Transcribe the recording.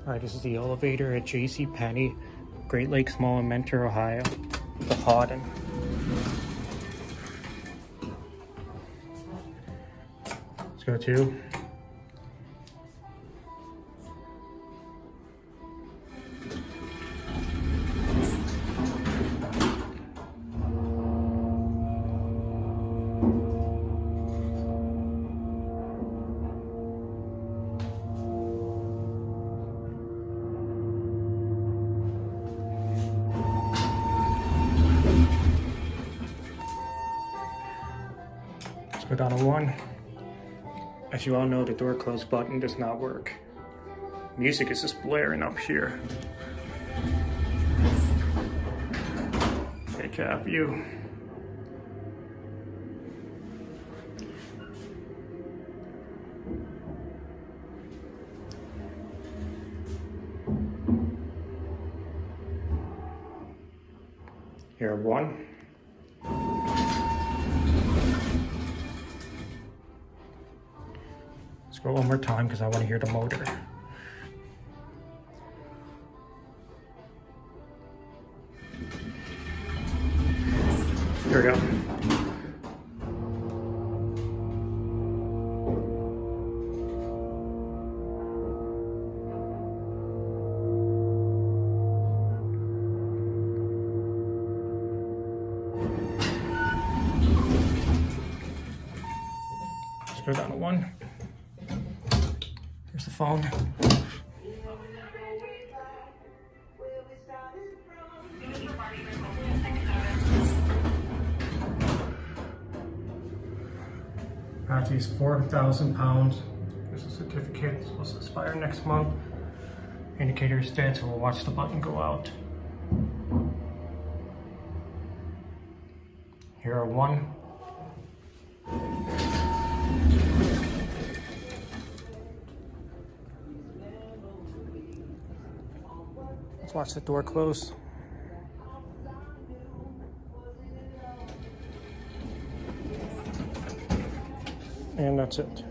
Alright, this is the elevator at JCPenney, Great Lakes Mall in Mentor, Ohio, the Haughton. Let's go to go down to 1. As you all know, the door close button does not work. Music is just blaring up here. Take care of you. Here, 1. Let's go one more time because I want to hear the motor. Here we go. Let's go down to 1. Here's the phone. I have to use 4,000 pounds. There's a certificate, it's supposed to expire next month. Indicator is dead, so we'll watch the button go out. Here are 1. Let's watch the door close. And that's it.